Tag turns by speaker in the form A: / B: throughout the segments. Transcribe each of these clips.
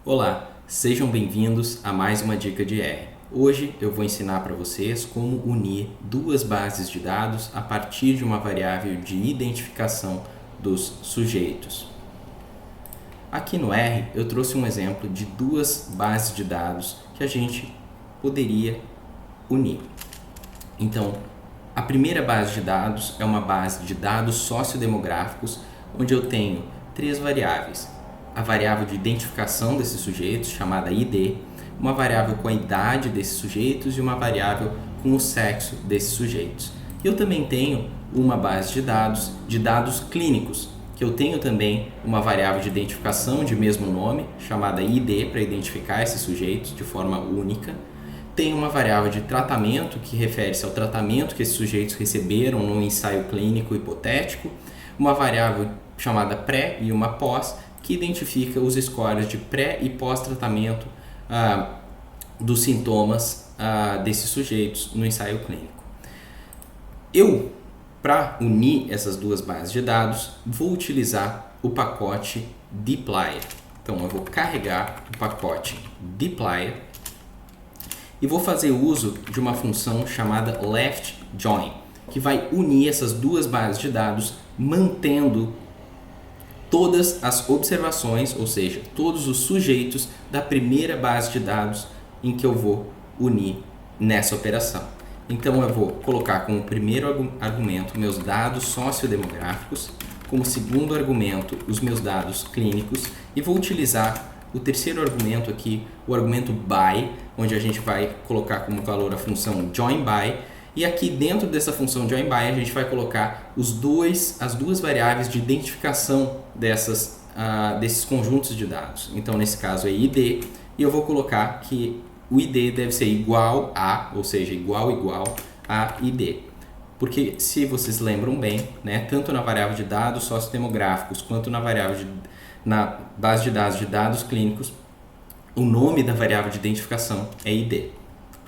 A: Olá, sejam bem-vindos a mais uma dica de R. Hoje eu vou ensinar para vocês como unir duas bases de dados a partir de uma variável de identificação dos sujeitos. Aqui no R eu trouxe um exemplo de duas bases de dados que a gente poderia unir. Então, a primeira base de dados é uma base de dados sociodemográficos, onde eu tenho três variáveis. A variável de identificação desses sujeitos, chamada ID, uma variável com a idade desses sujeitos e uma variável com o sexo desses sujeitos. Eu também tenho uma base de dados clínicos, que eu tenho também uma variável de identificação de mesmo nome, chamada ID, para identificar esses sujeitos de forma única. Tem uma variável de tratamento, que refere-se ao tratamento que esses sujeitos receberam no ensaio clínico hipotético, uma variável chamada pré e uma pós, que identifica os scores de pré e pós-tratamento dos sintomas desses sujeitos no ensaio clínico. Para unir essas duas bases de dados, vou utilizar o pacote dplyr. Então, eu vou carregar o pacote dplyr e vou fazer uso de uma função chamada leftJoin, que vai unir essas duas bases de dados, mantendo todas as observações, ou seja, todos os sujeitos da primeira base de dados em que eu vou unir nessa operação. Então eu vou colocar como primeiro argumento meus dados sociodemográficos, como segundo argumento os meus dados clínicos e vou utilizar o terceiro argumento aqui, o argumento by, onde a gente vai colocar como valor a função joinBy. E aqui dentro dessa função joinBy a gente vai colocar as duas variáveis de identificação desses conjuntos de dados. Então nesse caso é ID, e eu vou colocar que o ID deve ser igual a, ou seja, igual a ID. Porque se vocês lembram bem, né, tanto na variável de dados sociodemográficos quanto na base de dados clínicos, o nome da variável de identificação é ID.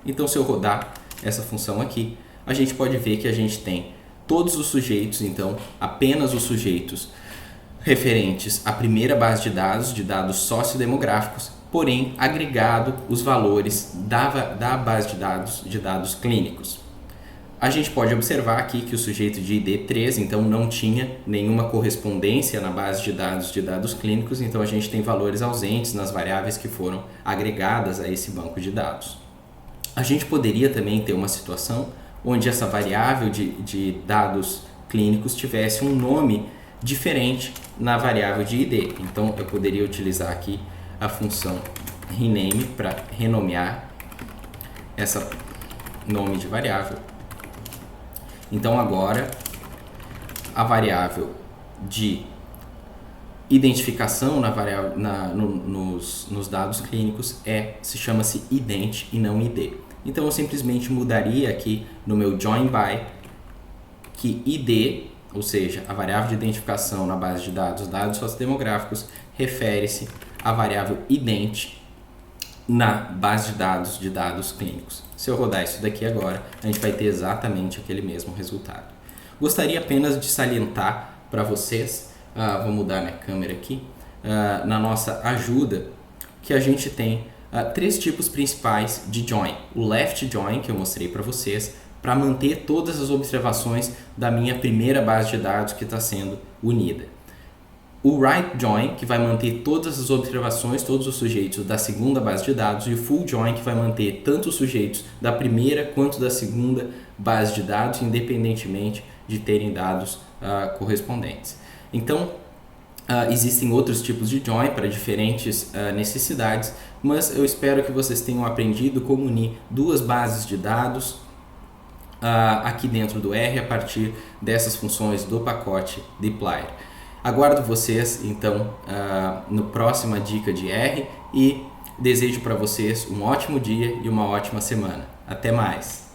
A: Então se eu rodar essa função aqui, a gente pode ver que a gente tem todos os sujeitos, então apenas os sujeitos referentes à primeira base de dados sociodemográficos, porém agregado os valores da base de dados clínicos. A gente pode observar aqui que o sujeito de ID3, então, não tinha nenhuma correspondência na base de dados clínicos, então a gente tem valores ausentes nas variáveis que foram agregadas a esse banco de dados. A gente poderia também ter uma situação onde essa variável de dados clínicos tivesse um nome diferente na variável de ID. Então, eu poderia utilizar aqui a função rename para renomear essa nome de variável. Então, agora, a variável de identificação nos dados clínicos chama-se ident e não ID. Então eu simplesmente mudaria aqui no meu joinBy que ID, ou seja, a variável de identificação na base de dados sociodemográficos, refere-se à variável ident na base de dados clínicos. Se eu rodar isso daqui agora, a gente vai ter exatamente aquele mesmo resultado. Gostaria apenas de salientar para vocês, vou mudar minha câmera aqui, na nossa ajuda, que a gente tem três tipos principais de join. O left join, que eu mostrei para vocês, para manter todas as observações da minha primeira base de dados que está sendo unida. O right join, que vai manter todas as observações, todos os sujeitos da segunda base de dados, e o full join, que vai manter tanto os sujeitos da primeira quanto da segunda base de dados, independentemente de terem dados correspondentes. Então, existem outros tipos de join para diferentes necessidades, mas eu espero que vocês tenham aprendido como unir duas bases de dados aqui dentro do R a partir dessas funções do pacote dplyr. Aguardo vocês então no próxima dica de R e desejo para vocês um ótimo dia e uma ótima semana. Até mais!